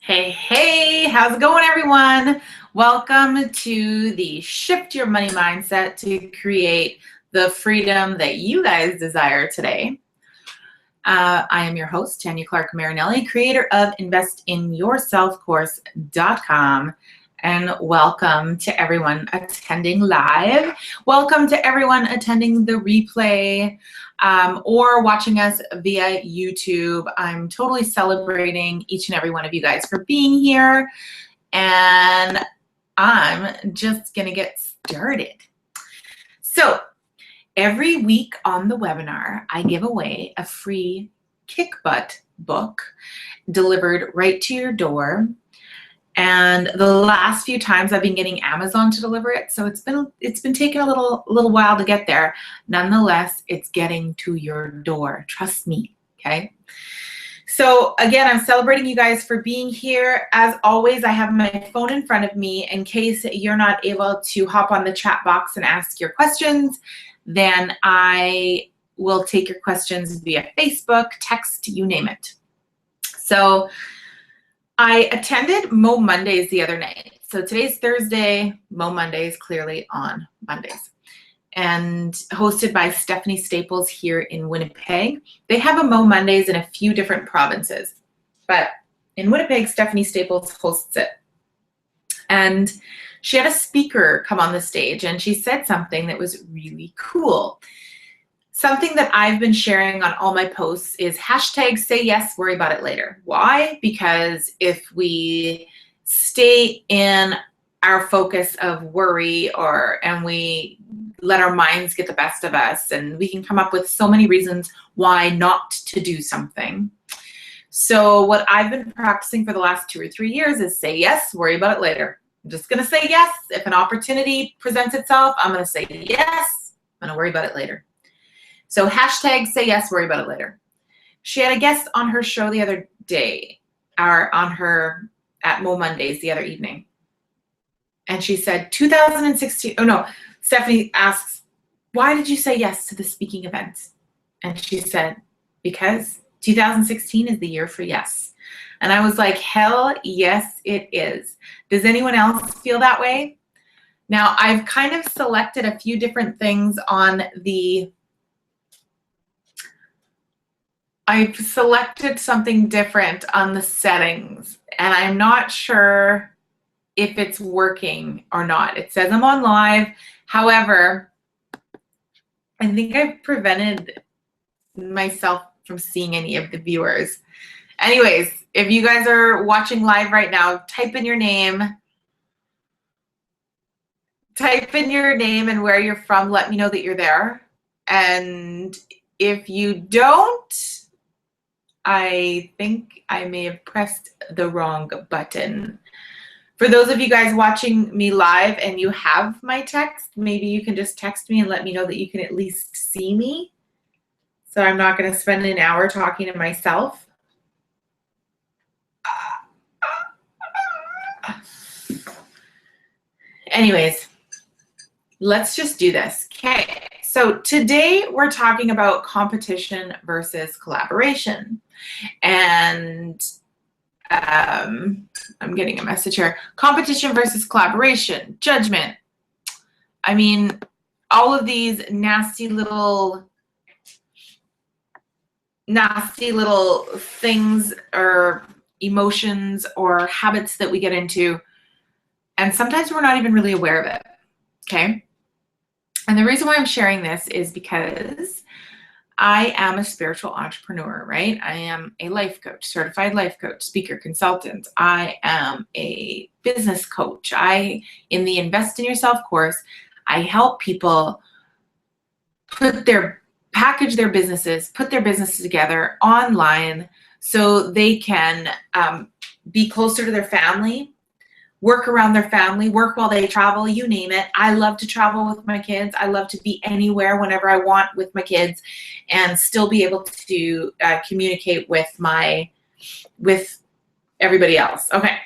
Hey, how's it going, everyone? Welcome to the Shift Your Money Mindset to create the freedom that you guys desire today. I am your host, Tanya Clarke-Marinelli, creator of investinyourselfcourse.com. And welcome to everyone attending live. Welcome to everyone attending the replay or watching us via YouTube. I'm totally celebrating each and every one of you guys for being here. And I'm just going to get started. So every week on the webinar, I give away a free kick butt book delivered right to your door. And the last few times I've been getting Amazon to deliver it, so it's been taking a little while to get there. Nonetheless, it's getting to your door. Trust me, okay? So again, I'm celebrating you guys for being here. As always, I have my phone in front of me in case you're not able to hop on the chat box and ask your questions. Then I will take your questions via Facebook, text, you name it. So I attended Mo Mondays the other night. So today's Thursday, Mo Mondays, clearly on Mondays. And hosted by Stephanie Staples here in Winnipeg. They have a Mo Mondays in a few different provinces. But in Winnipeg, Stephanie Staples hosts it. And she had a speaker come on the stage and she said something that was really cool. Something that I've been sharing on all my posts is hashtag say yes, worry about it later. Why? Because if we stay in our focus of worry and we let our minds get the best of us, and we can come up with so many reasons why not to do something. So what I've been practicing for the last 2 or 3 years is say yes, worry about it later. I'm just going to say yes. If an opportunity presents itself, I'm going to say yes. I'm going to worry about it later. So hashtag say yes, worry about it later. She had a guest on her show the other day, or on her at Mo Mondays the other evening. And she said, 2016, oh no, Stephanie asks, why did you say yes to the speaking event? And she said, because 2016 is the year for yes. And I was like, hell yes, it is. Does anyone else feel that way? Now, I've kind of selected a few different things on I've selected something different on the settings, and I'm not sure if it's working or not. It says I'm on live. However, I think I've prevented myself from seeing any of the viewers. Anyways, if you guys are watching live right now, type in your name. Type in your name and where you're from. Let me know that you're there. And if you don't, I think I may have pressed the wrong button. For those of you guys watching me live and you have my text, maybe you can just text me and let me know that you can at least see me. So I'm not going to spend an hour talking to myself. Anyways, let's just do this. Okay, so today we're talking about competition versus collaboration. And I'm getting a message here. Competition versus collaboration, judgment. I mean, all of these nasty little things or emotions or habits that we get into, and sometimes we're not even really aware of it, okay? And the reason why I'm sharing this is because I am a spiritual entrepreneur, right? I am a life coach, certified life coach, speaker, consultant. I am a business coach. In the Invest in Yourself course, I help people package their businesses, put their businesses together online so they can be closer to their family, work around their family, work while they travel, you name it. I love to travel with my kids. I love to be anywhere whenever I want with my kids and still be able to communicate with everybody else. Okay,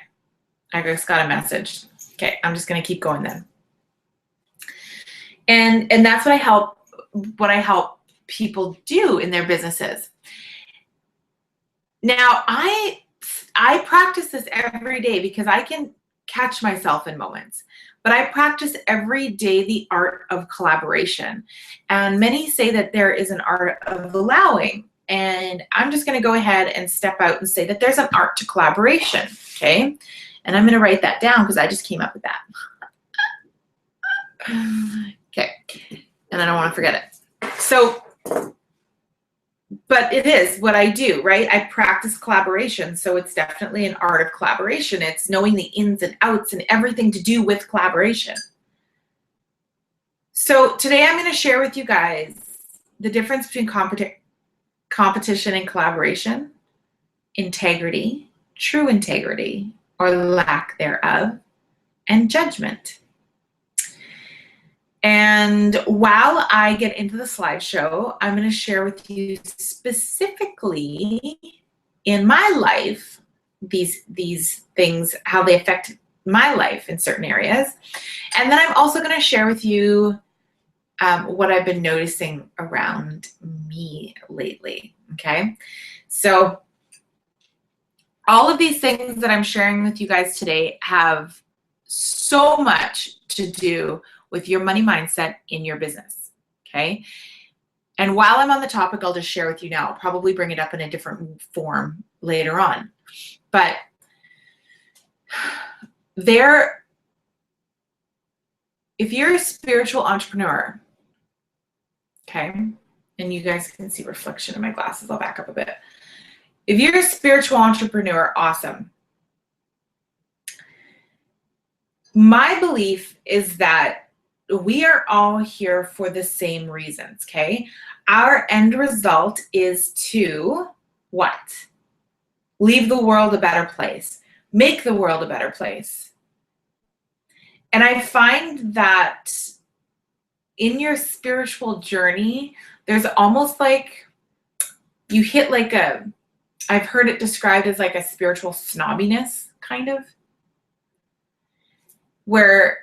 I just got a message. Okay, I'm just gonna keep going then. And that's what I help people do in their businesses. Now, I I practice this every day because I can catch myself in moments. But I practice every day the art of collaboration. And many say that there is an art of allowing. And I'm just going to go ahead and step out and say that there's an art to collaboration. Okay. And I'm going to write that down because I just came up with that. Okay. And I don't want to forget it. So, but it is what I do, right? I practice collaboration. So it's definitely an art of collaboration. It's knowing the ins and outs and everything to do with collaboration. So today I'm going to share with you guys the difference between competition and collaboration, integrity, true integrity, or lack thereof, and judgment. And while I get into the slideshow, I'm going to share with you specifically in my life, these things, how they affect my life in certain areas. And then I'm also going to share with you what I've been noticing around me lately, okay? So all of these things that I'm sharing with you guys today have so much to do with your money mindset in your business, okay? And while I'm on the topic, I'll just share with you now. I'll probably bring it up in a different form later on. But if you're a spiritual entrepreneur, okay, and you guys can see reflection in my glasses, I'll back up a bit. If you're a spiritual entrepreneur, awesome. My belief is that we are all here for the same reasons, okay? Our end result is to what? Leave the world a better place. Make the world a better place. And I find that in your spiritual journey, there's almost like you hit like I've heard it described as like a spiritual snobbiness, kind of, where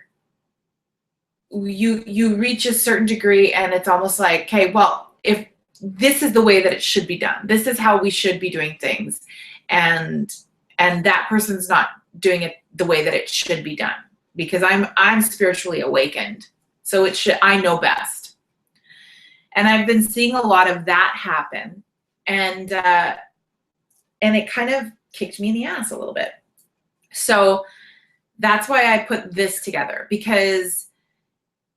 you reach a certain degree and it's almost like, okay, well, if this is the way that it should be done, this is how we should be doing things, and that person's not doing it the way that it should be done because I'm spiritually awakened, so I know best. And I've been seeing a lot of that happen, and it kind of kicked me in the ass a little bit. So that's why I put this together, because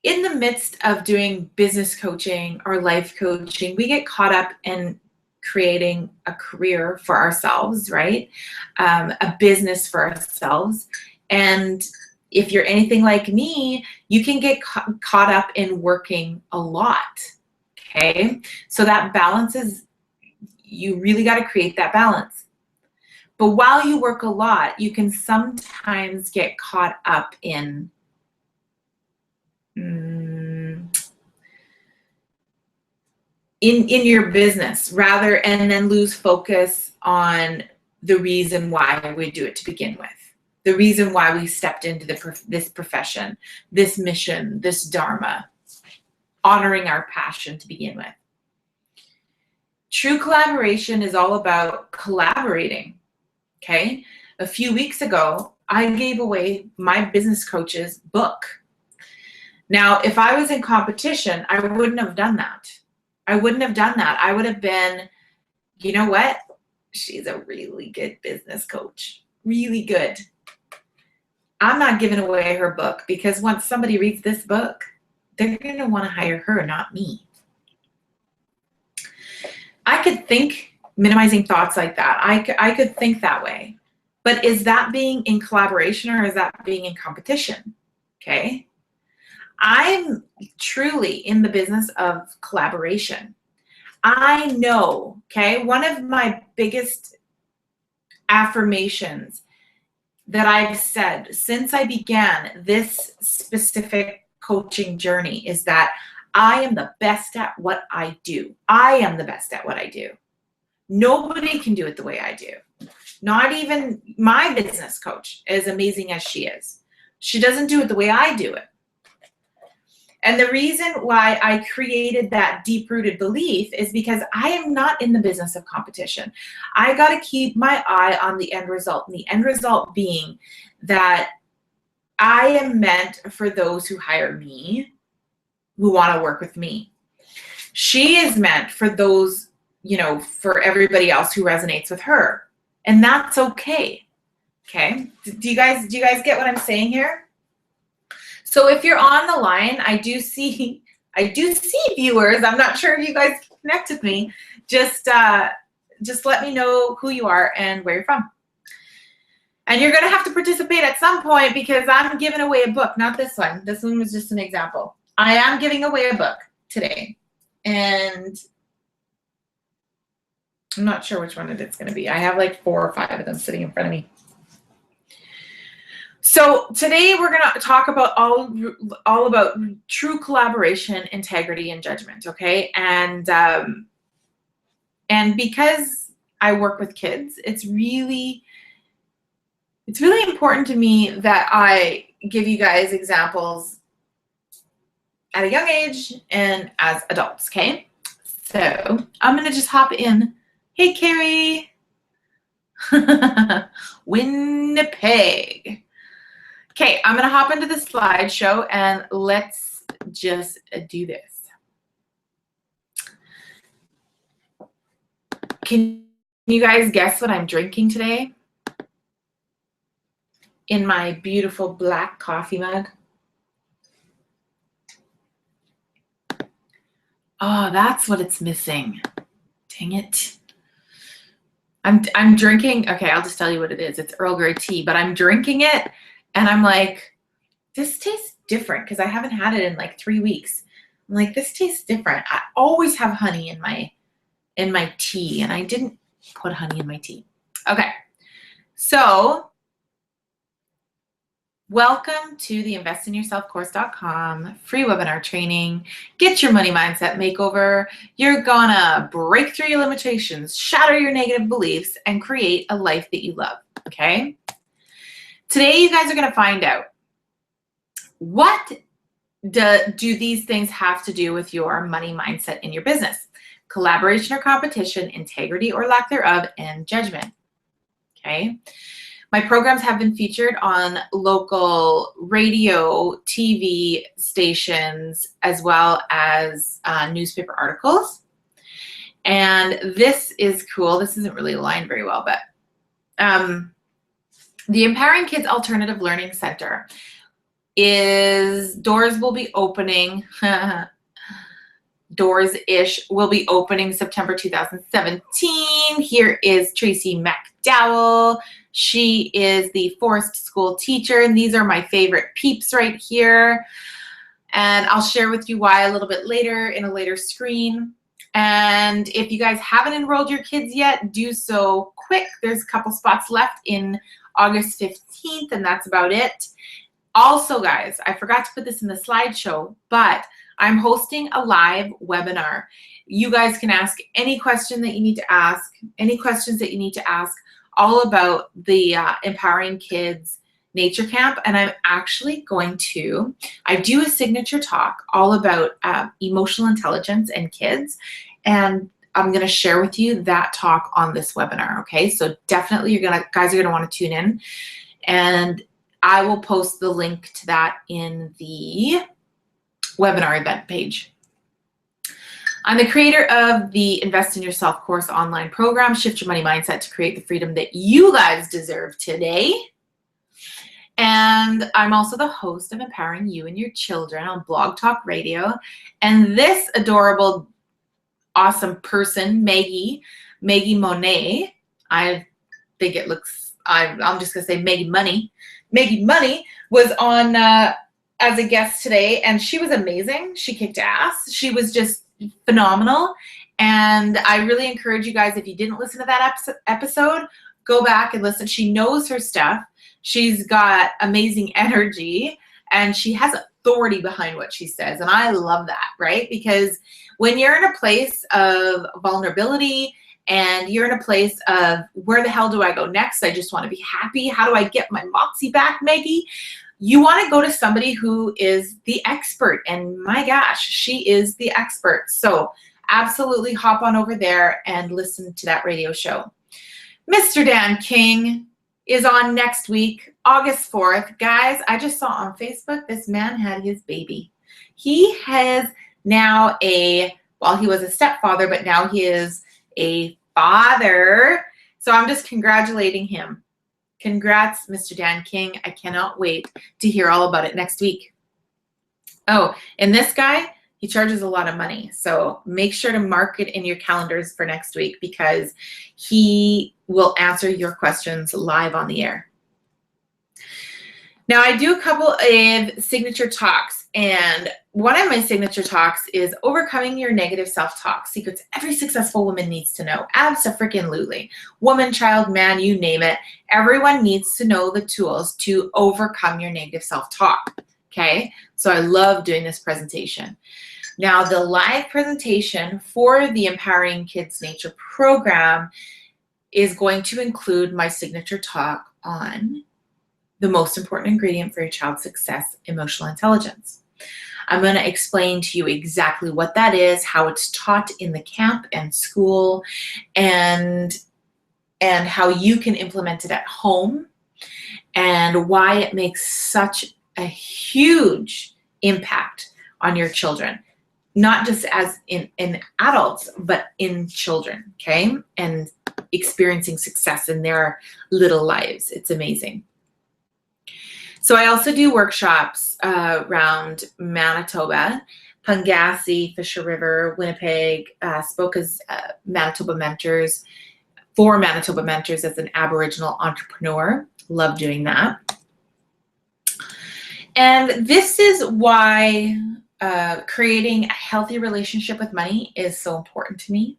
in the midst of doing business coaching or life coaching, we get caught up in creating a career for ourselves, right? A business for ourselves. And if you're anything like me, you can get caught up in working a lot, okay? So that balance you really got to create that balance. But while you work a lot, you can sometimes get caught up in your business and then lose focus on the reason why we do it to begin with, the reason why we stepped into this profession, this mission, this dharma, honoring our passion to begin with. True collaboration is all about collaborating, okay? A few weeks ago, I gave away my business coach's book. Now, if I was in competition, I wouldn't have done that. I wouldn't have done that. I would have been, you know what? She's a really good business coach. Really good. I'm not giving away her book because once somebody reads this book, they're going to want to hire her, not me. I could think minimizing thoughts like that. I could think that way. But is that being in collaboration or is that being in competition? Okay. I'm truly in the business of collaboration. I know, okay, one of my biggest affirmations that I've said since I began this specific coaching journey is that I am the best at what I do. I am the best at what I do. Nobody can do it the way I do. Not even my business coach, as amazing as she is. She doesn't do it the way I do it. And the reason why I created that deep-rooted belief is because I am not in the business of competition. I got to keep my eye on the end result, and the end result being that I am meant for those who hire me, who want to work with me. She is meant for those, you know, for everybody else who resonates with her. And that's okay. Okay? Do you guys get what I'm saying here? So if you're on the line, I do see viewers. I'm not sure if you guys connect with me. Just let me know who you are and where you're from. And you're going to have to participate at some point because I'm giving away a book, not this one. This one was just an example. I am giving away a book today. And I'm not sure which one it's going to be. I have like 4 or 5 of them sitting in front of me. So today we're going to talk about all about true collaboration, integrity, and judgment, okay? And because I work with kids, it's really important to me that I give you guys examples at a young age and as adults, okay? So I'm going to just hop in. Hey, Carrie. Winnipeg. Okay, I'm going to hop into the slideshow and let's just do this. Can you guys guess what I'm drinking today? In my beautiful black coffee mug. Oh, that's what it's missing. Dang it. I'm drinking, okay, I'll just tell you what it is. It's Earl Grey tea, but I'm drinking it and I'm like, this tastes different because I haven't had it in like 3 weeks. I'm like, this tastes different. I always have honey in my tea, and I didn't put honey in my tea. Okay, so welcome to the investinyourselfcourse.com free webinar training. Get your money mindset makeover. You're gonna break through your limitations, shatter your negative beliefs, and create a life that you love, okay? Today, you guys are gonna find out what do these things have to do with your money mindset in your business? Collaboration or competition, integrity or lack thereof, and judgment, okay? My programs have been featured on local radio, TV stations, as well as newspaper articles. And this is cool. This isn't really aligned very well, but the Empowering Kids Alternative Learning Center doors will be opening, doors-ish will be opening September 2017. Here is Tracy McDowell. She is the Forest School teacher, and these are my favorite peeps right here. And I'll share with you why a little bit later in a later screen. And if you guys haven't enrolled your kids yet, do so quick. There's a couple spots left in August 15th, and that's about it. Also, guys, I forgot to put this in the slideshow, but I'm hosting a live webinar. You guys can ask any question that you need to ask, any questions that you need to ask, all about the Empowering Kids Nature Camp. And I'm actually going to, I do a signature talk all about emotional intelligence and kids. And I'm going to share with you that talk on this webinar. Okay. So definitely guys are going to want to tune in, and I will post the link to that in the webinar event page. I'm the creator of the Invest in Yourself course online program, Shift Your Money Mindset to create the freedom that you guys deserve today. And I'm also the host of Empowering You and Your Children on Blog Talk Radio. And this adorable, awesome person, Maggie Monet, I think it looks, I'm just gonna say Maggie Money. Maggie Money was on as a guest today, and she was amazing. She kicked ass. She was just phenomenal. And I really encourage you guys, if you didn't listen to that episode, go back and listen. She knows her stuff. She's got amazing energy, and she has authority behind what she says. And I love that, right? Because when you're in a place of vulnerability and you're in a place of where the hell do I go next? I just want to be happy. How do I get my moxie back, Maggie? you want to go to somebody who is the expert. And my gosh, she is the expert. So absolutely hop on over there and listen to that radio show. Mr. Dan King is on next week, August 4th. Guys, I just saw on Facebook, this man had his baby. He has now well, he was a stepfather, but now he is a father. So I'm just congratulating him. Congrats, Mr. Dan King. I cannot wait to hear all about it next week. Oh, and this guy, he charges a lot of money. So make sure to mark it in your calendars for next week because he will answer your questions live on the air. Now, I do a couple of signature talks, and one of my signature talks is overcoming your negative self-talk, secrets every successful woman needs to know. Abso-freaking-lutely. Woman, child, man, you name it. Everyone needs to know the tools to overcome your negative self-talk, okay? So I love doing this presentation. Now, the live presentation for the Empowering Kids Nature program is going to include my signature talk on the most important ingredient for your child's success, emotional intelligence. I'm going to explain to you exactly what that is, how it's taught in the camp and school, and how you can implement it at home, and why it makes such a huge impact on your children, not just as in adults, but in children, okay? And experiencing success in their little lives. It's amazing. So I also do workshops around Manitoba, Pungassi, Fisher River, Winnipeg, spoke as Manitoba mentors, for Manitoba mentors as an Aboriginal entrepreneur. Love doing that. And this is why creating a healthy relationship with money is so important to me.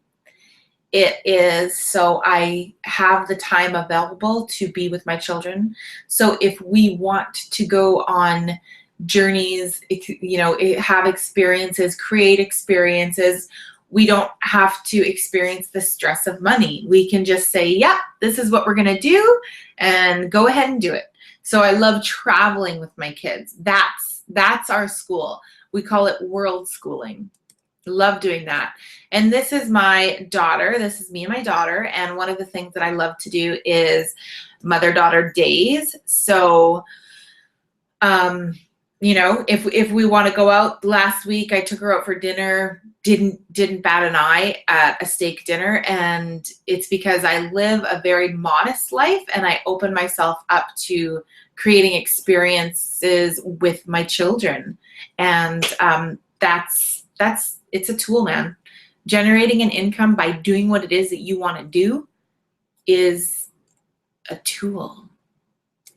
It is so I have the time available to be with my children. So if we want to go on journeys, you know, have experiences, create experiences, we don't have to experience the stress of money. We can just say, yeah, this is what we're going to do, and go ahead and do it. So I love traveling with my kids. That's our school. We call it world schooling. Love doing that. And this is my daughter. This is me and my daughter. And one of the things that I love to do is mother-daughter days. So, you know, if we want to go out, last week I took her out for dinner, didn't bat an eye at a steak dinner. And it's because I live a very modest life and I open myself up to creating experiences with my children. And it's a tool, man. Generating an income by doing what it is that you want to do is a tool.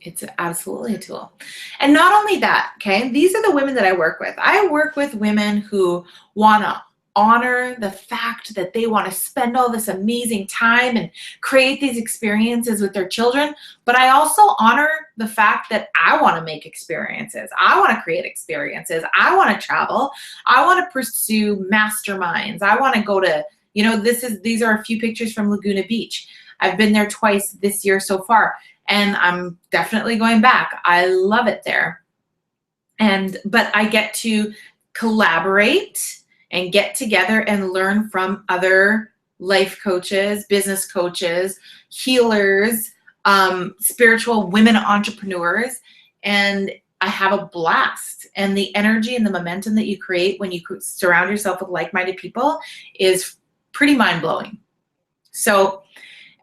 It's absolutely a tool. And not only that, okay, these are the women that I work with. I work with women who want to honor the fact that they want to spend all this amazing time and create these experiences with their children. But I also honor the fact that I want to make experiences. I want to create experiences. I want to travel. I want to pursue masterminds. I want to go to, you know, these are a few pictures from Laguna Beach. I've been there twice this year so far, and I'm definitely going back. I love it there. But I get to collaborate and get together and learn from other life coaches, business coaches, healers, spiritual women entrepreneurs, and I have a blast. And the energy and the momentum that you create when you surround yourself with like-minded people is pretty mind-blowing. So,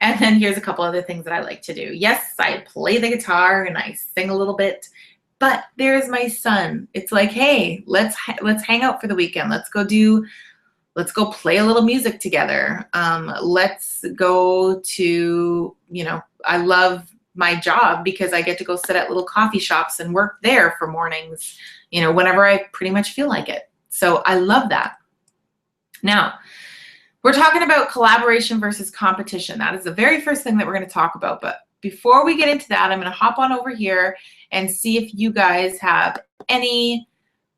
and then here's a couple other things that I like to do. Yes, I play the guitar and I sing a little bit. But there's my son. It's like, hey, let's hang out for the weekend. Let's go play a little music together. Let's go to, you know, I love my job because I get to go sit at little coffee shops and work there for mornings, you know, whenever I pretty much feel like it. So I love that. Now, we're talking about collaboration versus competition. That is the very first thing that we're going to talk about. But before we get into that, I'm going to hop on over here and see if you guys have any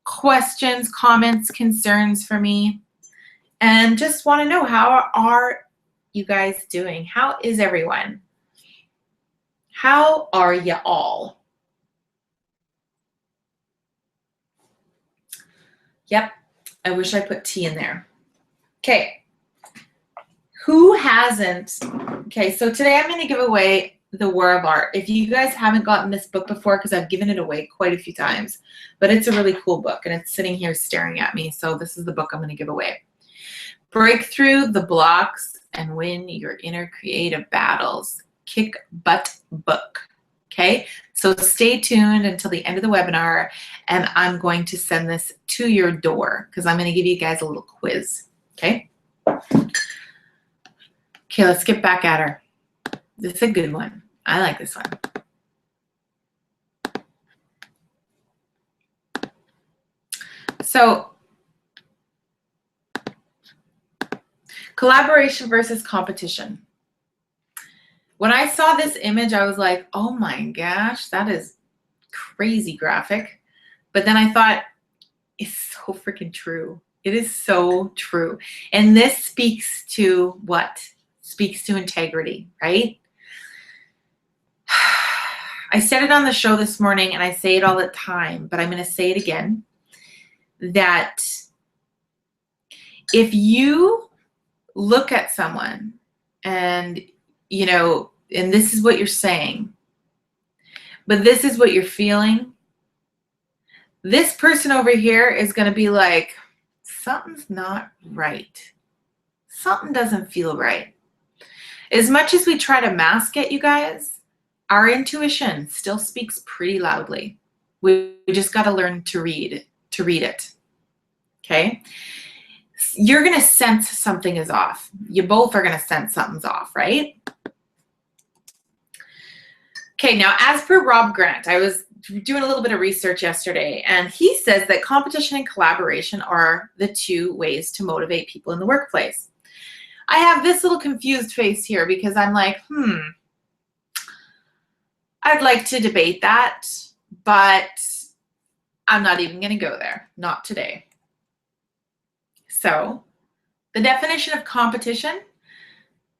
questions, comments, concerns for me. And just want to know, how are you guys doing? How is everyone? How are you all? Yep, I wish I put tea in there. Okay, who hasn't? Okay, so today I'm going to give away The War of Art. If you guys haven't gotten this book before, because I've given it away quite a few times, but it's a really cool book, and it's sitting here staring at me, so this is the book I'm going to give away. Break through the blocks and win your inner creative battles. Kick butt book. Okay, so stay tuned until the end of the webinar, and I'm going to send this to your door because I'm going to give you guys a little quiz. Okay. Okay, let's get back at her. This is a good one. I like this one. So, collaboration versus competition. When I saw this image, I was like, oh my gosh, that is crazy graphic. But then I thought, it's so freaking true. It is so true. And this speaks to what? Speaks to integrity, right? I said it on the show this morning, and I say it all the time, but I'm going to say it again, that if you look at someone and, you know, and this is what you're saying, but this is what you're feeling, this person over here is going to be like, something's not right. Something doesn't feel right. As much as we try to mask it, you guys, our intuition still speaks pretty loudly. We just got to learn to read it. Okay? You're going to sense something is off. You both are going to sense something's off, right? Okay, now as per Rob Grant, I was doing a little bit of research yesterday, and he says that competition and collaboration are the two ways to motivate people in the workplace. I have this little confused face here because I'm like, I'd like to debate that, but I'm not even going to go there. Not today. So, the definition of competition,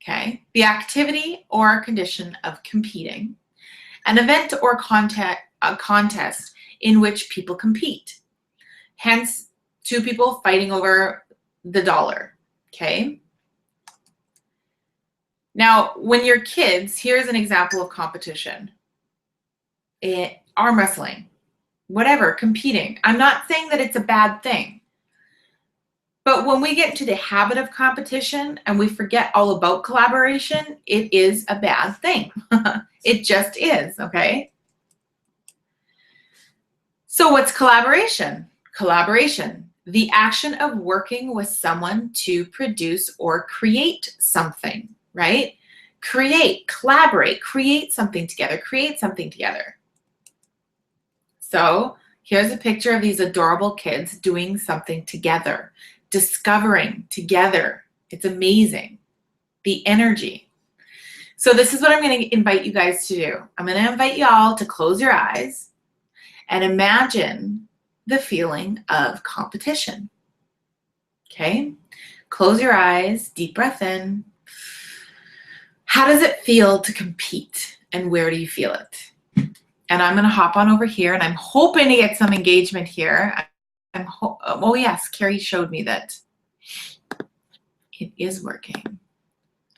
okay, the activity or condition of competing, an event or a contest in which people compete. Hence, two people fighting over the dollar, okay? Now, when you're kids, here's an example of competition. Arm wrestling, whatever, competing. I'm not saying that it's a bad thing. But when we get into the habit of competition and we forget all about collaboration, it is a bad thing. It just is, okay? So what's collaboration? Collaboration, the action of working with someone to produce or create something, right? Create, collaborate, create something together, create something together. So here's a picture of these adorable kids doing something together, discovering together. It's amazing, the energy. So this is what I'm going to invite you guys to do. I'm going to invite you all to close your eyes and imagine the feeling of competition. Okay? Close your eyes, deep breath in. How does it feel to compete, and where do you feel it? And I'm going to hop on over here, and I'm hoping to get some engagement here. Oh yes, Carrie showed me that it is working.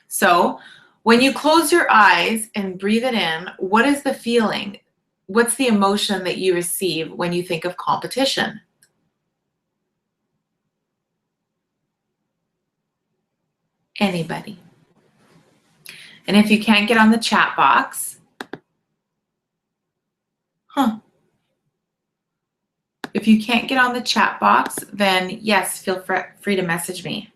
So when you close your eyes and breathe it in, what is the feeling? What's the emotion that you receive when you think of competition? Anybody? And if you can't get on the chat box, if you can't get on the chat box, then yes, feel free to message me.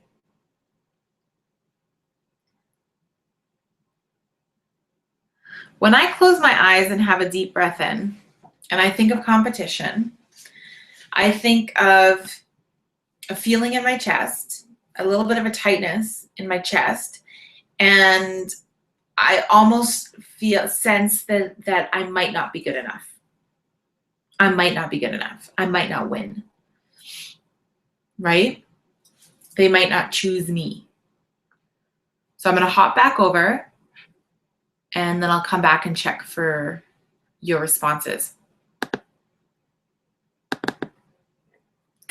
When I close my eyes and have a deep breath in, and I think of competition, I think of a feeling in my chest, a little bit of a tightness in my chest, and I almost sense that I might not be good enough. I might not be good enough. I might not win. Right? They might not choose me. So I'm going to hop back over, and then I'll come back and check for your responses.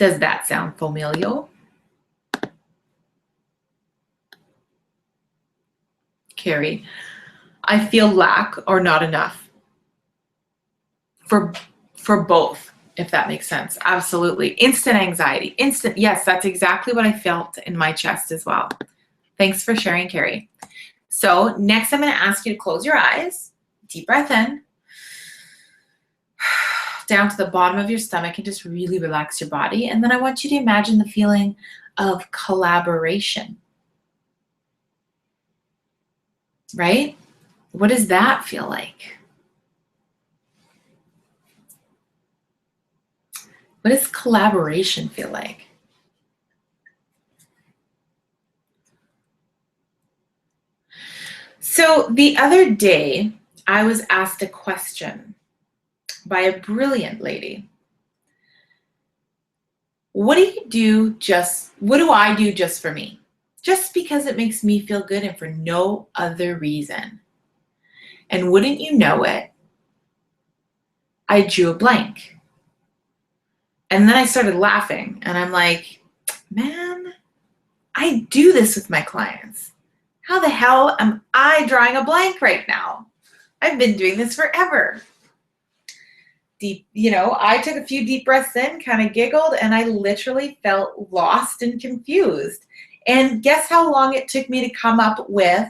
Does that sound familiar? Carrie, I feel lack or not enough. For both, if that makes sense. Absolutely. Instant anxiety. Instant. Yes, that's exactly what I felt in my chest as well. Thanks for sharing, Carrie. So next I'm going to ask you to close your eyes. Deep breath in. Down to the bottom of your stomach and just really relax your body. And then I want you to imagine the feeling of collaboration. Right? What does that feel like? What does collaboration feel like? So the other day, I was asked a question by a brilliant lady. What do I do just for me? Just because it makes me feel good and for no other reason. And wouldn't you know it, I drew a blank. And then I started laughing and I'm like, man, I do this with my clients. How the hell am I drawing a blank right now? I've been doing this forever. I took a few deep breaths in, kind of giggled, and I literally felt lost and confused. And guess how long it took me to come up with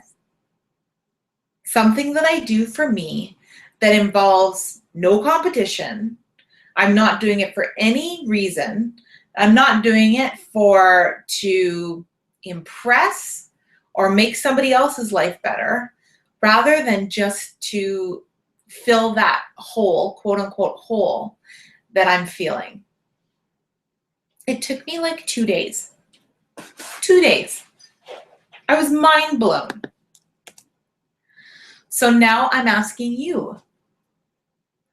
something that I do for me that involves no competition. I'm not doing it for any reason. I'm not doing it to impress or make somebody else's life better, rather than just to fill that hole, quote unquote hole, that I'm feeling. It took me like 2 days. 2 days. I was mind blown. So now I'm asking you.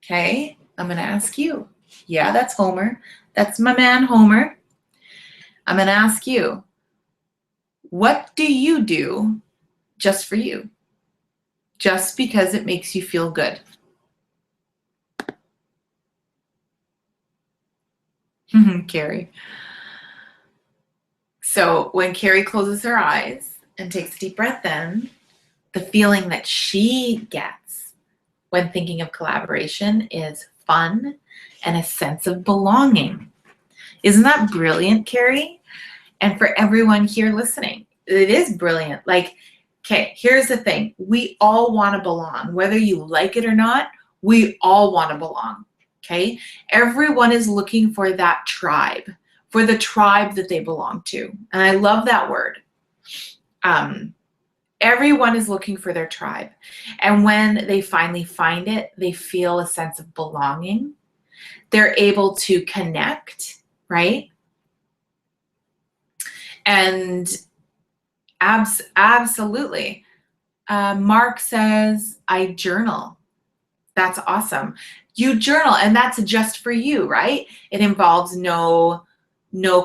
Okay? I'm going to ask you. Yeah, that's Homer. That's my man, Homer. I'm going to ask you, what do you do just for you? Just because it makes you feel good? Carrie. So when Carrie closes her eyes and takes a deep breath in, the feeling that she gets when thinking of collaboration is fun and a sense of belonging. Isn't that brilliant, Carrie? And for everyone here listening, it is brilliant. Like, okay, here's the thing. We all want to belong. Whether you like it or not, we all want to belong, okay? Everyone is looking for that tribe, for the tribe that they belong to. And I love that word. Everyone is looking for their tribe. And when they finally find it, they feel a sense of belonging. They're able to connect, right? And absolutely. Mark says, I journal. That's awesome. You journal, and that's just for you, right? It involves no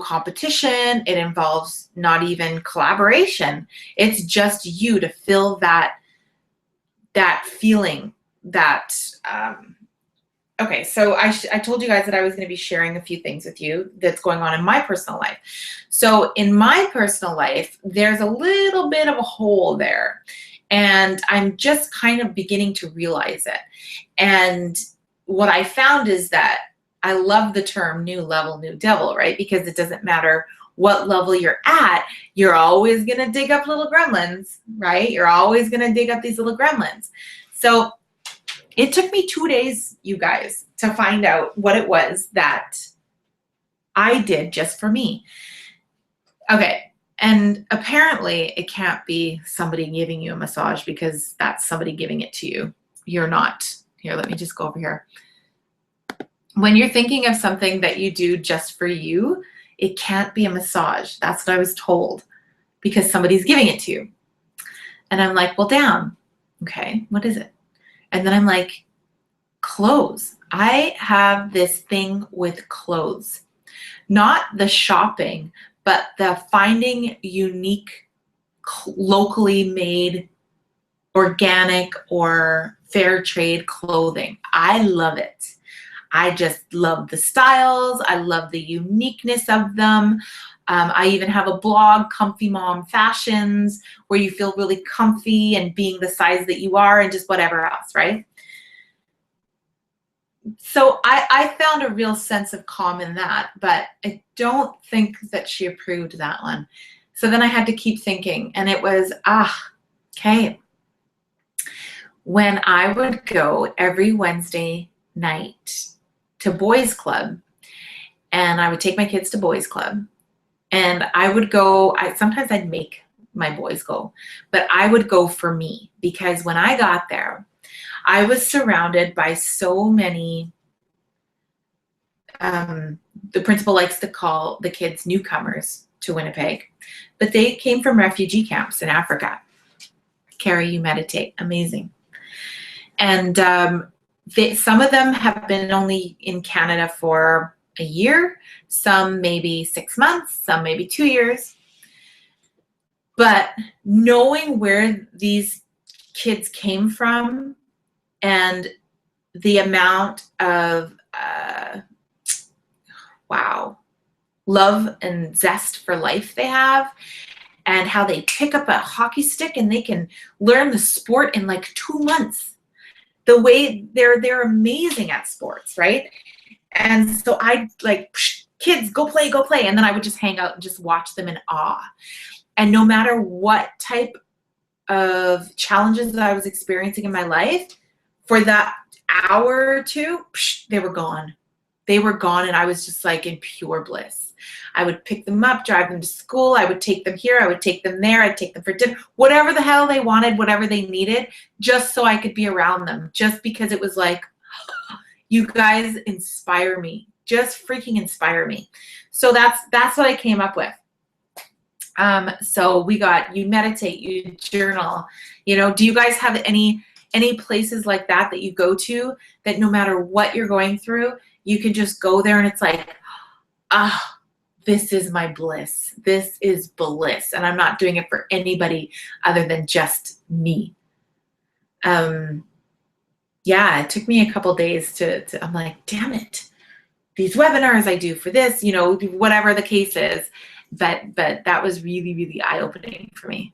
competition. It involves not even collaboration. It's just you to fill that feeling, that okay, so I told you guys that I was going to be sharing a few things with you that's going on in my personal life. So in my personal life, there's a little bit of a hole there, and I'm just kind of beginning to realize it. And what I found is that I love the term new level, new devil, right? Because it doesn't matter what level you're at, you're always going to dig up little gremlins, right? You're always going to dig up these little gremlins. So it took me 2 days, you guys, to find out what it was that I did just for me. Okay, and apparently it can't be somebody giving you a massage, because that's somebody giving it to you. You're not. Here, let me just go over here. When you're thinking of something that you do just for you, it can't be a massage. That's what I was told, because somebody's giving it to you. And I'm like, well, damn. Okay, what is it? And then I'm like, clothes. I have this thing with clothes. Not the shopping, but the finding unique, locally made, organic or fair trade clothing. I love it. I just love the styles. I love the uniqueness of them. I even have a blog, Comfy Mom Fashions, where you feel really comfy and being the size that you are and just whatever else, right? So I found a real sense of calm in that, but I don't think that she approved that one. So then I had to keep thinking, and it was, okay. When I would go every Wednesday night to boys club, and I would take my kids to boys club, and I would go, sometimes I'd make my boys go, but I would go for me, because when I got there, I was surrounded by so many, the principal likes to call the kids newcomers to Winnipeg, but they came from refugee camps in Africa. Carrie, you meditate, amazing. And some of them have been only in Canada for a year, some maybe 6 months, some maybe 2 years. But knowing where these kids came from and the amount of, love and zest for life they have, and how they pick up a hockey stick and they can learn the sport in like 2 months. The way they're amazing at sports, right? And so I like, kids, go play. And then I would just hang out and just watch them in awe. And no matter what type of challenges that I was experiencing in my life, for that hour or two, they were gone. They were gone, and I was just like in pure bliss. I would pick them up, drive them to school. I would take them here. I would take them there. I'd take them for dinner, whatever the hell they wanted, whatever they needed, just so I could be around them, just because it was like, you guys inspire me, just freaking inspire me. So that's what I came up with. So we got, you meditate, you journal, do you guys have any places like that you go to that no matter what you're going through, you can just go there and it's like, this is my bliss. This is bliss. And I'm not doing it for anybody other than just me. Yeah, it took me a couple days to I'm like, damn it, these webinars I do for this, whatever the case is. But that was really, really eye-opening for me.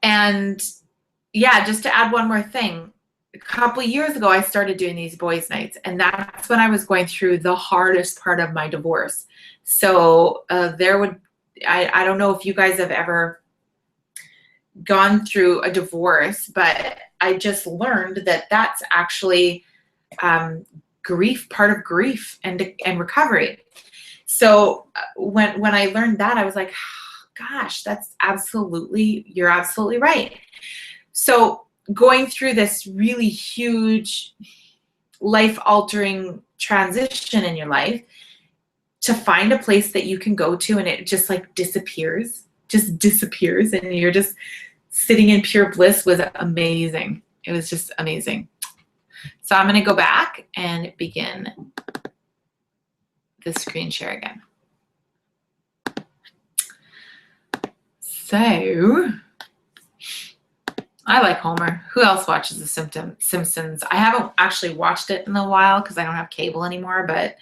And yeah, just to add one more thing, a couple years ago, I started doing these boys' nights, and that's when I was going through the hardest part of my divorce. So I don't know if you guys have ever gone through a divorce, but I just learned that that's actually grief, part of grief and recovery. So when I learned that, I was like, gosh, you're absolutely right. So going through this really huge life-altering transition in your life, to find a place that you can go to and it just like disappears, and you're just sitting in pure bliss was amazing. It was just amazing. So I'm going to go back and begin the screen share again. So I like Homer. Who else watches The Simpsons? I haven't actually watched it in a while because I don't have cable anymore, but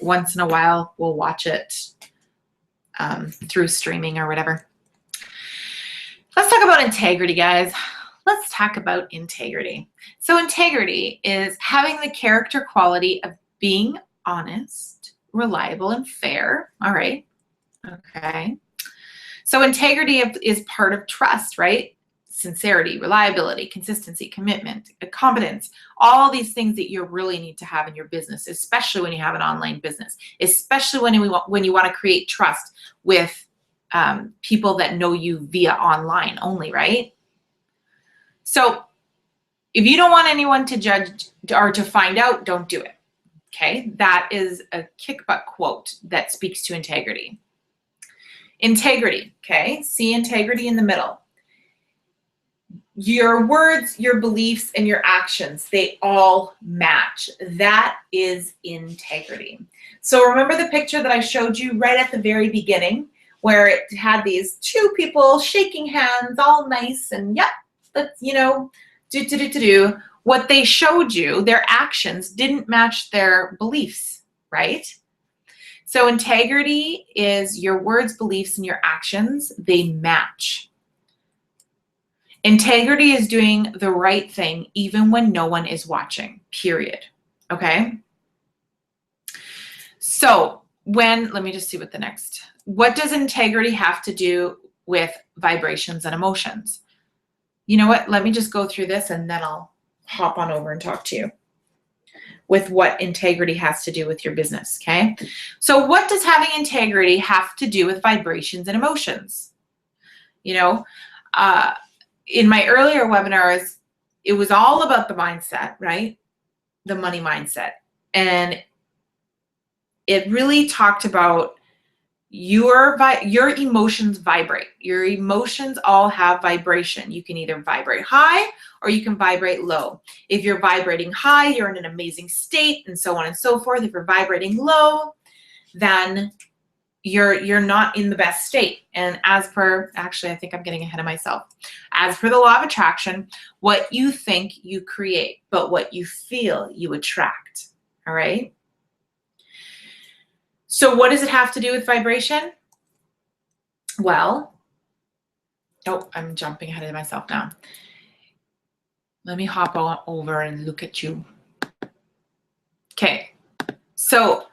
once in a while we'll watch it through streaming or whatever. Let's talk about integrity, guys. Let's talk about integrity. So integrity is having the character quality of being honest, reliable, and fair. All right. Okay. So integrity is part of trust, right? Sincerity, reliability, consistency, commitment, competence, all these things that you really need to have in your business, especially when you have an online business, especially when you want to create trust with people that know you via online only, right? So if you don't want anyone to judge or to find out, don't do it. Okay, that is a kick butt quote that speaks to integrity. Integrity, okay, see integrity in the middle. Your words, your beliefs, and your actions, they all match. That is integrity. So remember the picture that I showed you right at the very beginning where it had these two people shaking hands, all nice and yep, let's, do. what they showed you, their actions didn't match their beliefs, right? So integrity is your words, beliefs, and your actions, they match. Integrity is doing the right thing even when no one is watching, period. Okay? So let me just see what does integrity have to do with vibrations and emotions? You know what? Let me just go through this and then I'll hop on over and talk to you with what integrity has to do with your business, okay? So what does having integrity have to do with vibrations and emotions? You know, in my earlier webinars, it was all about the mindset, right? The money mindset. And it really talked about your emotions vibrate. Your emotions all have vibration. You can either vibrate high or you can vibrate low. If you're vibrating high, you're in an amazing state, and so on and so forth. If you're vibrating low, then you're not in the best state. And actually, I think I'm getting ahead of myself. As per the law of attraction, what you think, you create, but what you feel, you attract. All right? So what does it have to do with vibration? Well, I'm jumping ahead of myself now. Let me hop on over and look at you. Okay, so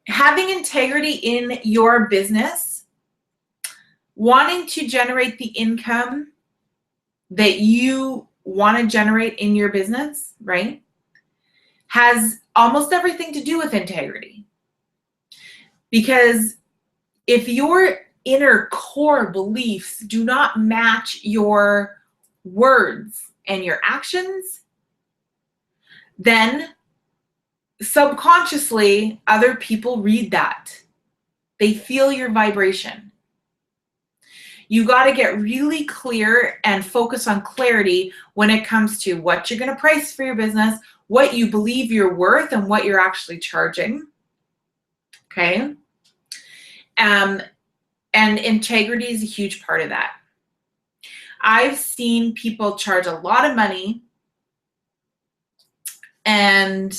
having integrity in your business, wanting to generate the income that you want to generate in your business, right, has almost everything to do with integrity. Because if your inner core beliefs do not match your words and your actions, then subconsciously other people read that. They feel your vibration. You got to get really clear and focus on clarity when it comes to what you're going to price for your business, what you believe you're worth, and what you're actually charging. Okay? And integrity is a huge part of that. I've seen people charge a lot of money and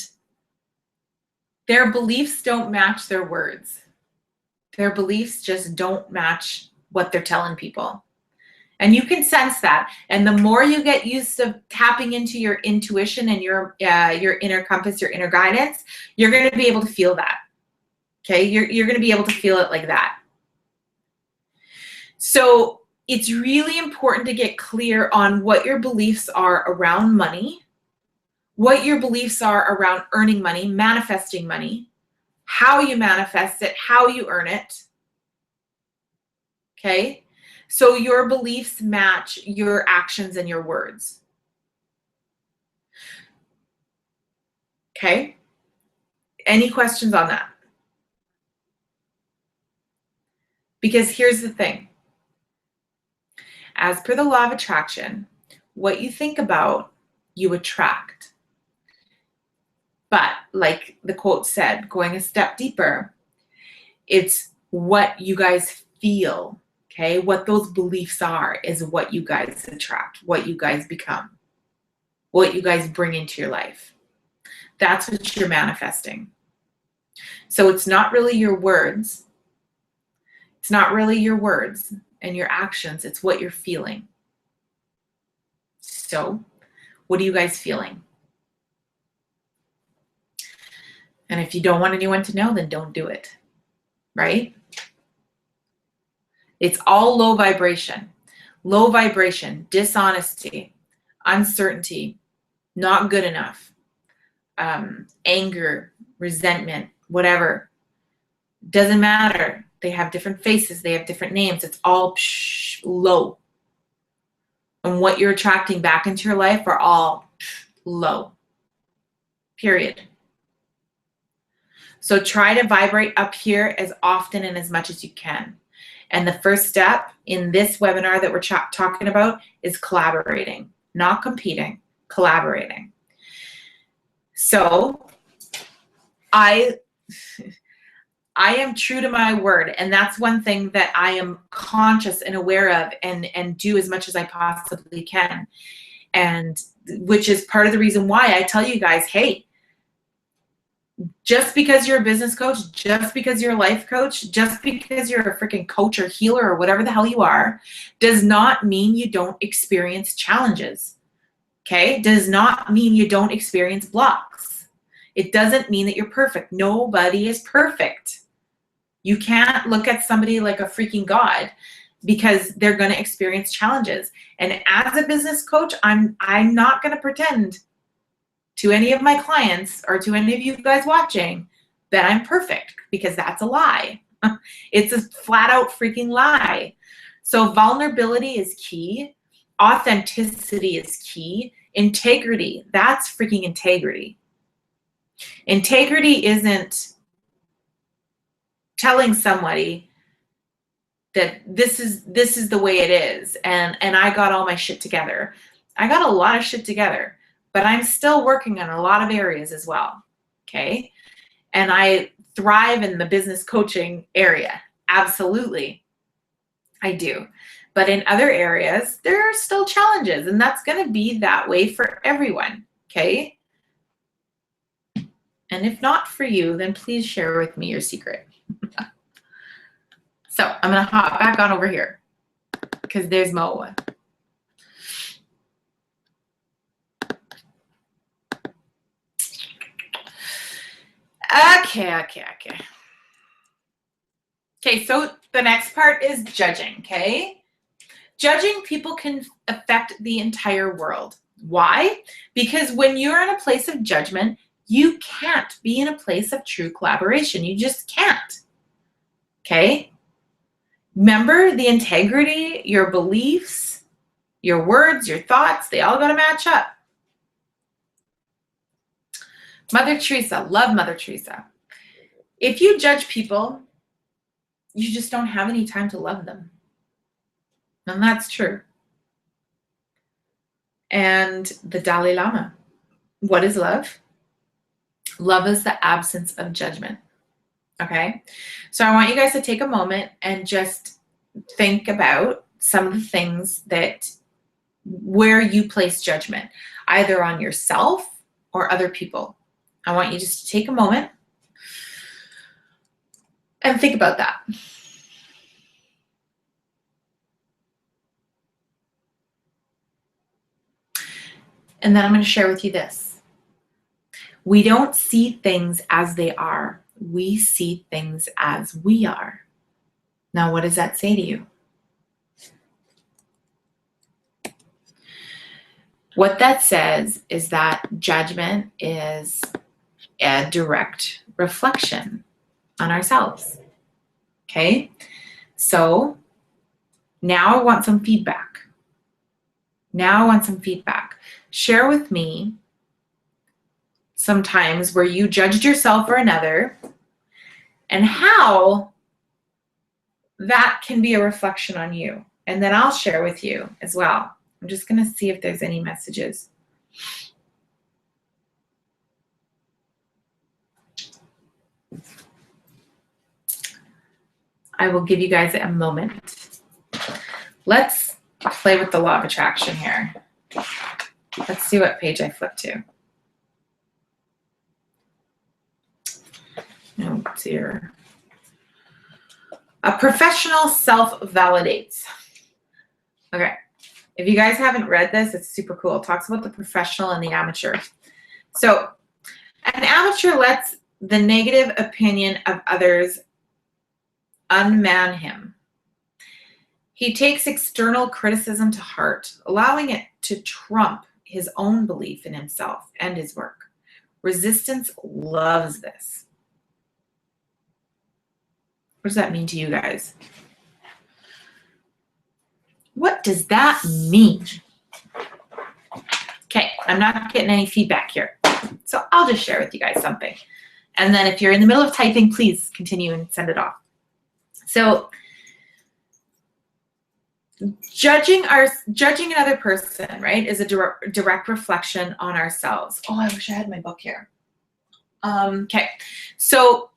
their beliefs don't match their words. Their beliefs just don't match what they're telling people. And you can sense that. And the more you get used to tapping into your intuition and your inner compass, your inner guidance, you're going to be able to feel that. Okay? You're going to be able to feel it like that. So it's really important to get clear on what your beliefs are around money, what your beliefs are around earning money, manifesting money, how you manifest it, how you earn it. Okay? So your beliefs match your actions and your words. Okay? Any questions on that? Because here's the thing. As per the law of attraction, what you think about, you attract. But like the quote said, going a step deeper, it's what you guys feel, okay? What those beliefs are is what you guys attract, what you guys become, what you guys bring into your life. That's what you're manifesting. So it's not really your words. It's not really your words and your actions. It's what you're feeling. So what are you guys feeling? And if you don't want anyone to know, then don't do it, right? It's all low vibration. Low vibration, dishonesty, uncertainty, not good enough, anger, resentment, whatever. Doesn't matter. They have different faces. They have different names. It's all low. And what you're attracting back into your life are all low. Period. So try to vibrate up here as often and as much as you can. And the first step in this webinar that we're talking about is collaborating, not competing, collaborating. So I am true to my word, and that's one thing that I am conscious and aware of and do as much as I possibly can, And which is part of the reason why I tell you guys, hey, just because you're a business coach, just because you're a life coach, just because you're a freaking coach or healer or whatever the hell you are, does not mean you don't experience challenges. Okay? Does not mean you don't experience blocks. It doesn't mean that you're perfect. Nobody is perfect. You can't look at somebody like a freaking god because they're going to experience challenges. And as a business coach, I'm not going to pretend to any of my clients or to any of you guys watching that I'm perfect, because that's a lie. It's a flat out freaking lie. So vulnerability is key. Authenticity is key. Integrity, that's freaking integrity. Integrity isn't telling somebody that this is the way it is and I got all my shit together. I got a lot of shit together, but I'm still working on a lot of areas as well, okay? And I thrive in the business coaching area. Absolutely, I do. But in other areas, there are still challenges, and that's going to be that way for everyone, okay? And if not for you, then please share with me your secret. So I'm going to hop back on over here because there's Mo. Okay, so the next part is judging, okay? Judging people can affect the entire world. Why? Because when you're in a place of judgment, you can't be in a place of true collaboration. You just can't, okay? Remember, the integrity, your beliefs, your words, your thoughts, they all got to match up. Mother Teresa, love Mother Teresa. If you judge people, you just don't have any time to love them. And that's true. And the Dalai Lama, what is love? Love is the absence of judgment. Okay? So I want you guys to take a moment and just think about some of the things that where you place judgment, either on yourself or other people. I want you just to take a moment and think about that. And then I'm going to share with you this. We don't see things as they are. We see things as we are. Now, what does that say to you? What that says is that judgment is a direct reflection on ourselves. Okay? So now I want some feedback. Share with me some times where you judged yourself or another and how that can be a reflection on you. And then I'll share with you as well. I'm just going to see if there's any messages. I will give you guys a moment. Let's play with the law of attraction here. Let's see what page I flip to. Oh dear. A professional self-validates. Okay. If you guys haven't read this, it's super cool. It talks about the professional and the amateur. So an amateur lets the negative opinion of others unman him. He takes external criticism to heart, allowing it to trump his own belief in himself and his work. Resistance loves this. What does that mean to you guys? What does that mean? Okay, I'm not getting any feedback here. So I'll just share with you guys something. And then if you're in the middle of typing, please continue and send it off. So judging another person, right, is a direct reflection on ourselves. Oh, I wish I had my book here. Okay, so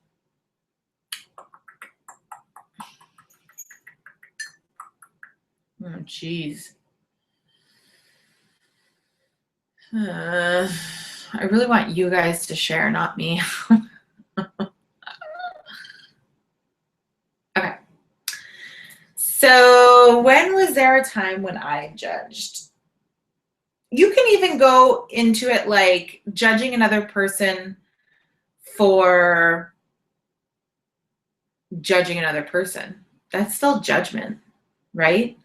oh, geez. I really want you guys to share, not me. Okay. So when was there a time when I judged? You can even go into it like judging another person for judging another person. That's still judgment, right?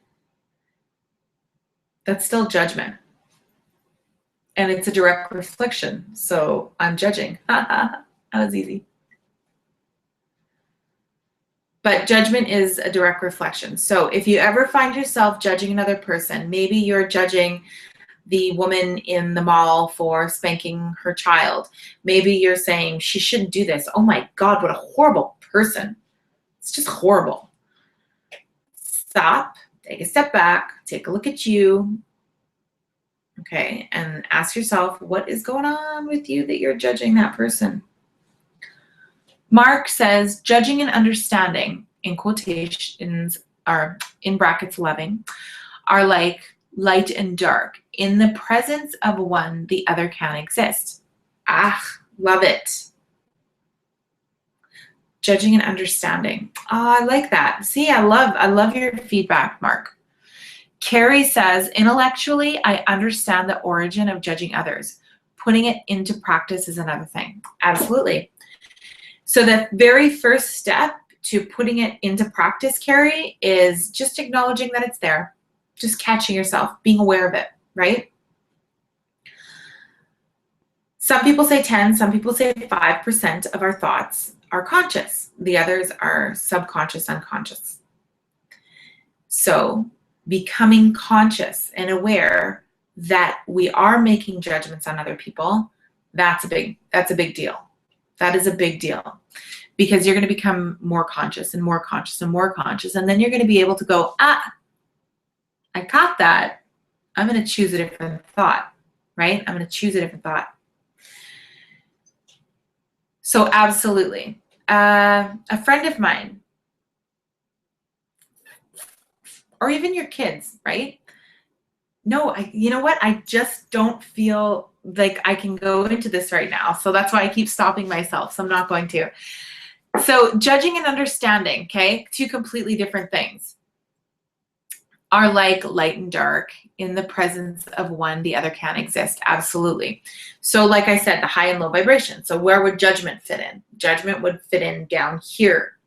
That's still judgment. And it's a direct reflection. So I'm judging. That was easy. But judgment is a direct reflection. So if you ever find yourself judging another person, maybe you're judging the woman in the mall for spanking her child. Maybe you're saying, she shouldn't do this. Oh my God, what a horrible person. It's just horrible. Stop, take a step back, take a look at you, okay, and ask yourself, what is going on with you that you're judging that person? Mark says, judging and understanding, in quotations, are in brackets loving, are like light and dark. In the presence of one, the other can exist. Ah, love it. Judging and understanding. Oh, I like that. See, I love your feedback, Mark. Carrie says, intellectually, I understand the origin of judging others. Putting it into practice is another thing. Absolutely. So the very first step to putting it into practice, Carrie, is just acknowledging that it's there. Just catching yourself, being aware of it, right? Some people say 10, some people say 5% of our thoughts are conscious. The others are subconscious, unconscious. So becoming conscious and aware that we are making judgments on other people, that's a big deal. That is a big deal, because you're going to become more conscious and more conscious and more conscious. And then you're going to be able to go, I caught that. I'm going to choose a different thought, right? I'm going to choose a different thought. So absolutely. A friend of mine, or even your kids, right? No, you know what? I just don't feel like I can go into this right now. So that's why I keep stopping myself. So I'm not going to. So judging and understanding, okay? Two completely different things. Are like light and dark. In the presence of one, the other can exist. Absolutely. So like I said, the high and low vibration. So where would judgment fit in? Judgment would fit in down here,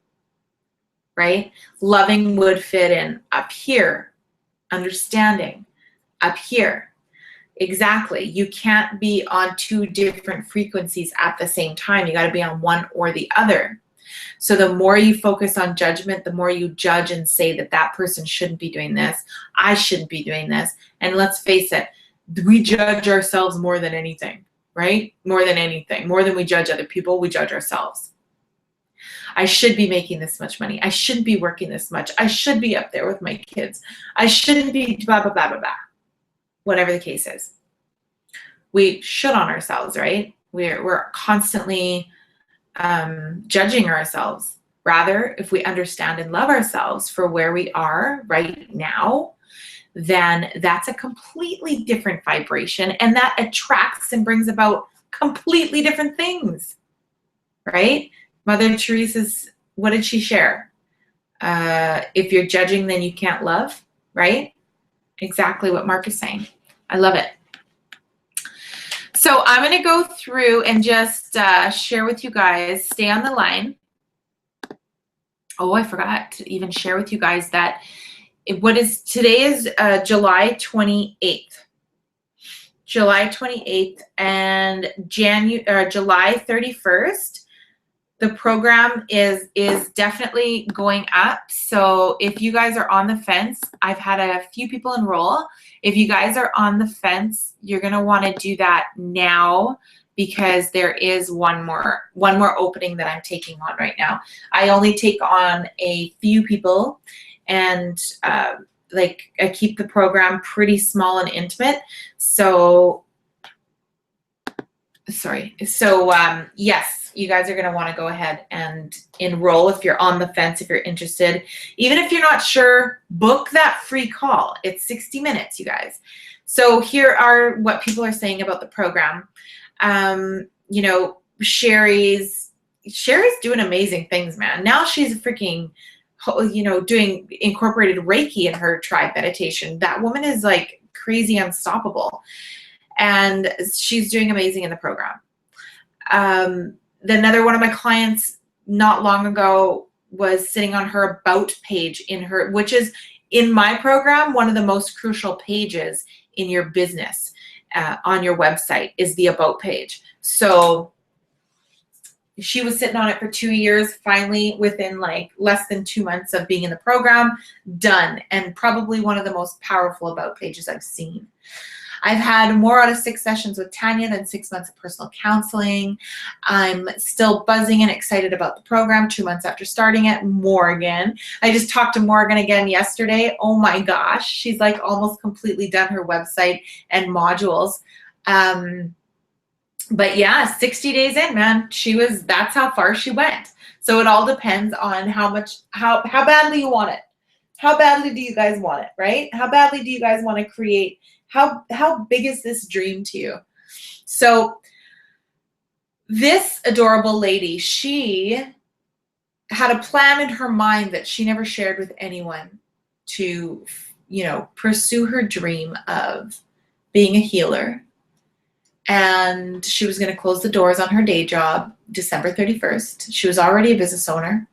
right? Loving would fit in up here. Understanding up here. Exactly. You can't be on two different frequencies at the same time. You got to be on one or the other. So the more you focus on judgment, the more you judge and say that that person shouldn't be doing this. I shouldn't be doing this. And let's face it, we judge ourselves more than anything, right? More than anything. More than we judge other people, we judge ourselves. I should be making this much money. I shouldn't be working this much. I should be up there with my kids. I shouldn't be blah, blah, blah, blah, blah. Whatever the case is. We should on ourselves, right? We're constantly judging ourselves. Rather, if we understand and love ourselves for where we are right now, then that's a completely different vibration, and that attracts and brings about completely different things, right? Mother Teresa's, what did she share? If you're judging, then you can't love, right? Exactly what Mark is saying. I love it. So I'm going to go through and just share with you guys, stay on the line. Oh, I forgot to even share with you guys that today is July 28th. July 28th and July 31st. The program is definitely going up. So if you guys are on the fence, I've had a few people enroll. If you guys are on the fence, you're going to want to do that now, because there is one more opening that I'm taking on right now. I only take on a few people, and like I keep the program pretty small and intimate. So sorry. So yes, you guys are going to want to go ahead and enroll if you're on the fence, if you're interested. Even if you're not sure, book that free call. It's 60 minutes, you guys. So here are what people are saying about the program. You know, Sherry's doing amazing things, man. Now she's freaking, you know, doing incorporated Reiki in her tribe meditation. That woman is like crazy unstoppable. And she's doing amazing in the program. Another one of my clients not long ago was sitting on her about page in her, which is in my program, one of the most crucial pages in your business on your website is the about page. So she was sitting on it for 2 years, finally within like less than 2 months of being in the program, done. And probably one of the most powerful about pages I've seen. I've had more out of 6 sessions with Tanya than 6 months of personal counseling. I'm still buzzing and excited about the program 2 months after starting it. Morgan, I just talked to Morgan again yesterday. Oh my gosh, she's like almost completely done her website and modules. But yeah, 60 days in, man, that's how far she went. So it all depends on how badly you want it. How badly do you guys want it, right? How badly do you guys want to create? How big is this dream to you? So this adorable lady, she had a plan in her mind that she never shared with anyone to, you know, pursue her dream of being a healer. And she was going to close the doors on her day job December 31st. She was already a business owner.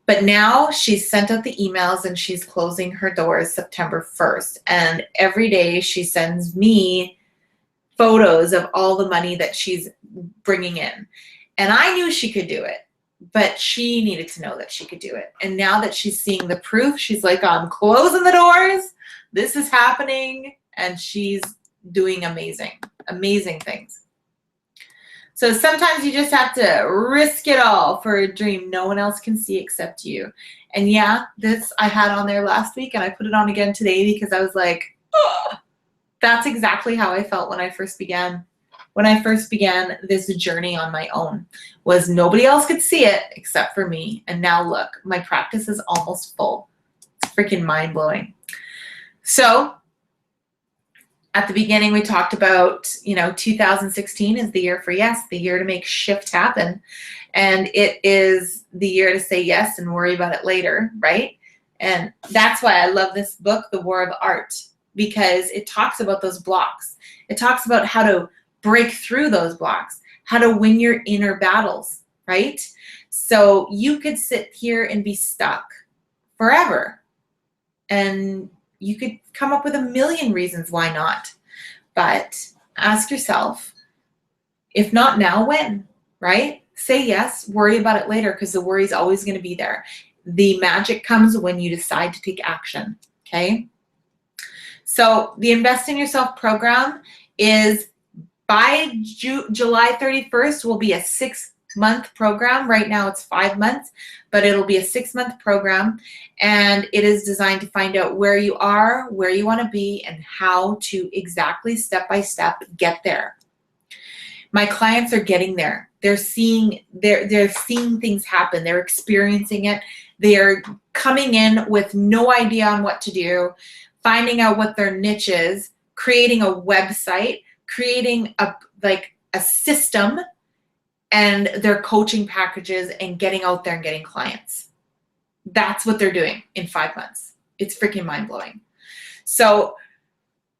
But now she's sent out the emails and she's closing her doors September 1st. And every day she sends me photos of all the money that she's bringing in. And I knew she could do it, but she needed to know that she could do it. And now that she's seeing the proof, she's like, I'm closing the doors. This is happening. And she's doing amazing things. So sometimes you just have to risk it all for a dream no one else can see except you. And yeah, this I had on there last week and I put it on again today because I was like, oh, that's exactly how I felt when I first began. When I first began this journey on my own, was nobody else could see it except for me. And now look, my practice is almost full. It's freaking mind-blowing. So at the beginning, we talked about, you know, 2016 is the year for yes, the year to make shift happen. And it is the year to say yes and worry about it later, right? And that's why I love this book, The War of Art, because it talks about those blocks. It talks about how to break through those blocks, how to win your inner battles, right? So you could sit here and be stuck forever. And you could come up with a million reasons why not. But ask yourself, if not now, when, right? Say yes, worry about it later, because the worry is always going to be there. The magic comes when you decide to take action, okay? So the Invest in Yourself program is by July 31st will be a 6-month program. Right now it's 5 months, but it'll be a 6-month program. And it is designed to find out where you are, where you want to be, and how to exactly step-by-step get there. My clients are getting there. They're seeing things happen. They're experiencing it. They're coming in with no idea on what to do, finding out what their niche is, creating a website, creating a system and their coaching packages, and getting out there and getting clients. That's what they're doing in 5 months. It's freaking mind-blowing. So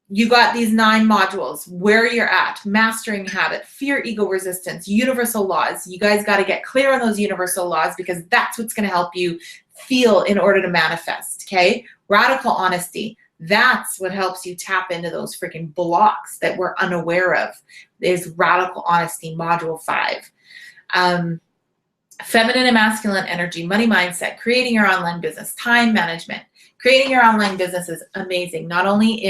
you got these 9 modules, where you're at, mastering habit, fear, ego, resistance, universal laws. You guys got to get clear on those universal laws, because that's what's going to help you feel in order to manifest, okay? Radical honesty. That's what helps you tap into those freaking blocks that we're unaware of. Is radical honesty, module 5. Feminine and masculine energy, money mindset, creating your online business, time management. Creating your online business is amazing. Not only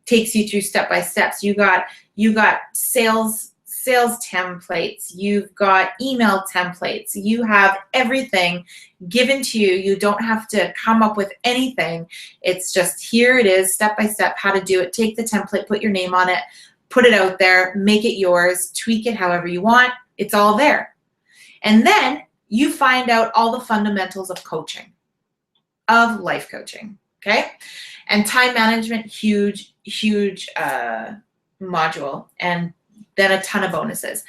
takes you through step-by-steps, you got sales templates, you've got email templates, you have everything given to you. You don't have to come up with anything. It's just, here it is, step-by-step, how to do it. Take the template, put your name on it, put it out there, make it yours, tweak it however you want. It's all there. And then you find out all the fundamentals of coaching, of life coaching, okay? And time management, huge, huge module, and then a ton of bonuses.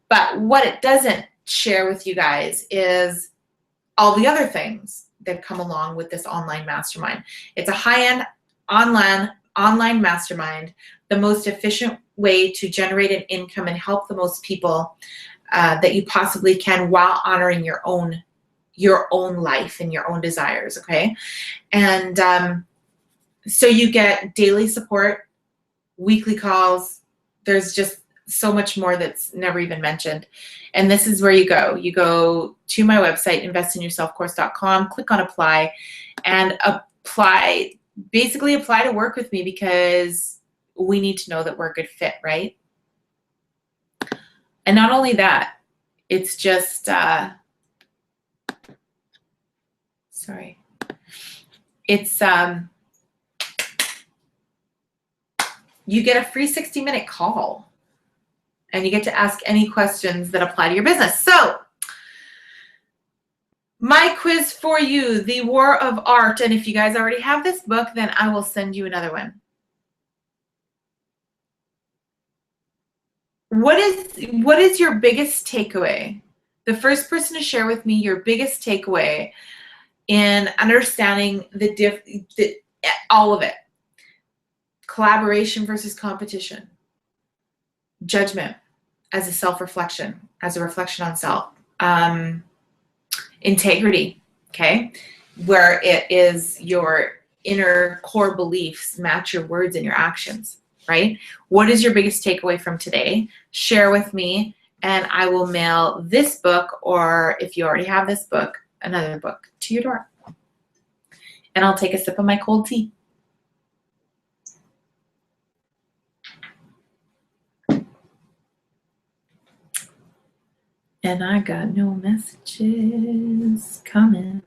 But what it doesn't share with you guys is all the other things that come along with this online mastermind. It's a high-end online mastermind, the most efficient way to generate an income and help the most people that you possibly can, while honoring your own life and your own desires, okay? And so you get daily support, weekly calls. There's just so much more that's never even mentioned. And this is where you go. You go to my website, investinyourselfcourse.com, click on apply, and basically apply to work with me, because we need to know that we're a good fit, right? And not only that, it's just, sorry. It's, you get a free 60-minute call, and you get to ask any questions that apply to your business. So my quiz for you, The War of Art. And if you guys already have this book, then I will send you another one. What is your biggest takeaway? The first person to share with me your biggest takeaway in understanding all of it. Collaboration versus competition. Judgment as a self-reflection, as a reflection on self. Integrity, okay? Where it is your inner core beliefs match your words and your actions, right? What is your biggest takeaway from today? Share with me, and I will mail this book, or if you already have this book, another book to your door. And I'll take a sip of my cold tea. And I got no messages coming.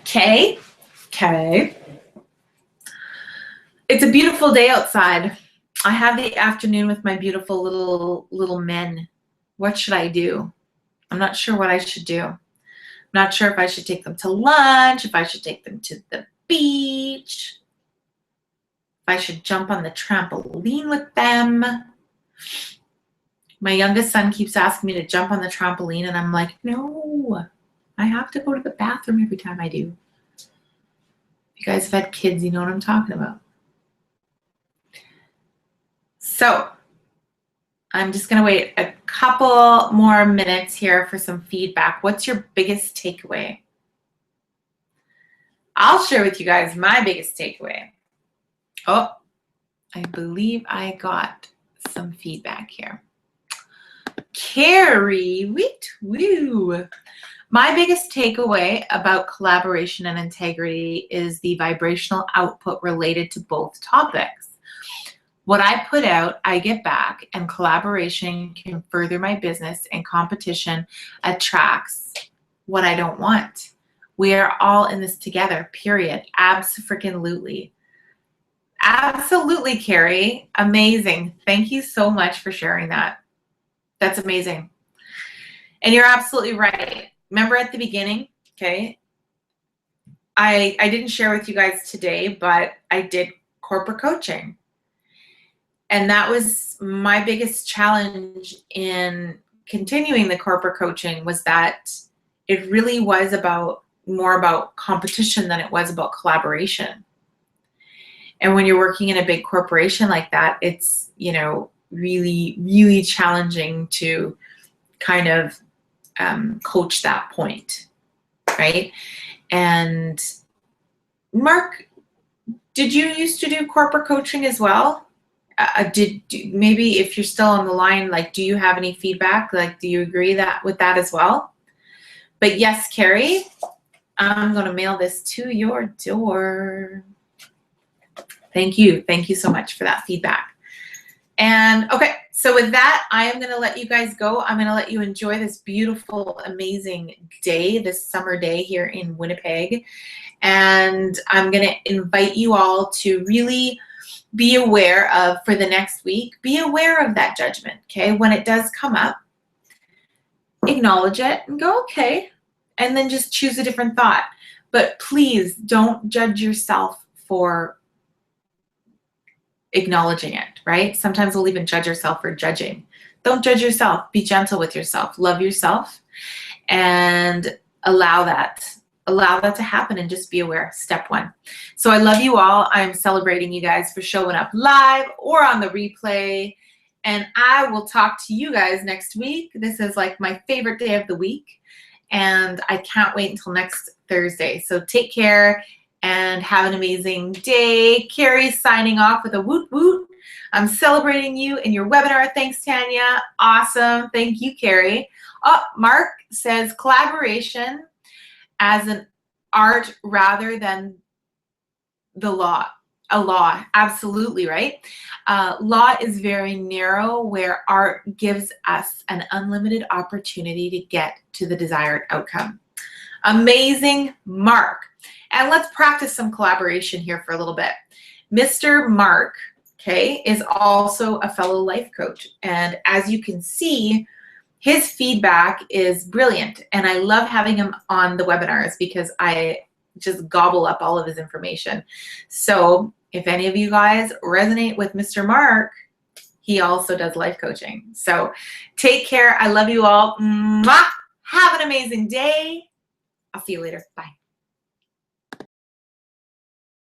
Okay. It's a beautiful day outside. I have the afternoon with my beautiful little men. What should I do? I'm not sure what I should do. I'm not sure if I should take them to lunch, if I should take them to the beach, if I should jump on the trampoline with them. My youngest son keeps asking me to jump on the trampoline, and I'm like, no, I have to go to the bathroom every time I do. If you guys have had kids, you know what I'm talking about. So I'm just going to wait a couple more minutes here for some feedback. What's your biggest takeaway? I'll share with you guys my biggest takeaway. Oh, I believe I got some feedback here. Carrie, woo. My biggest takeaway about collaboration and integrity is the vibrational output related to both topics. What I put out, I get back, and collaboration can further my business, and competition attracts what I don't want. We are all in this together, period. Abso-freaking-lutely. Absolutely, Carrie. Amazing. Thank you so much for sharing that. That's amazing. And you're absolutely right. Remember at the beginning, okay, I didn't share with you guys today, but I did corporate coaching. And that was my biggest challenge in continuing the corporate coaching, was that it really was more about competition than it was about collaboration. And when you're working in a big corporation like that, it's, really, really challenging to kind of coach that point, right? And Mark, did you used to do corporate coaching as well? Maybe if you're still on the line, like, do you have any feedback? Like, do you agree with that as well? But yes, Carrie, I'm going to mail this to your door. Thank you. Thank you so much for that feedback. And okay, so with that, I am going to let you guys go. I'm going to let you enjoy this beautiful, amazing day, this summer day here in Winnipeg. And I'm going to invite you all to really be aware of, for the next week, be aware of that judgment, okay? When it does come up, acknowledge it and go, okay, and then just choose a different thought. But please don't judge yourself for acknowledging it, right? Sometimes we'll even judge ourselves for judging. Don't judge yourself. Be gentle with yourself. Love yourself and allow that to happen, and just be aware. Step one. So I love you all. I'm celebrating you guys for showing up live or on the replay. And I will talk to you guys next week. This is like my favorite day of the week. And I can't wait until next Thursday. So take care and have an amazing day. Carrie's signing off with a woot woot. I'm celebrating you in your webinar. Thanks, Tanya. Awesome. Thank you, Carrie. Oh, Mark says collaboration as an art rather than the law. A law, absolutely, right? Law is very narrow, where art gives us an unlimited opportunity to get to the desired outcome. Amazing, Mark. And let's practice some collaboration here for a little bit. Mr. Mark, okay, is also a fellow life coach. And as you can see, his feedback is brilliant. And I love having him on the webinars because I just gobble up all of his information. So if any of you guys resonate with Mr. Mark, he also does life coaching. So take care. I love you all. Mwah! Have an amazing day. I'll see you later. Bye.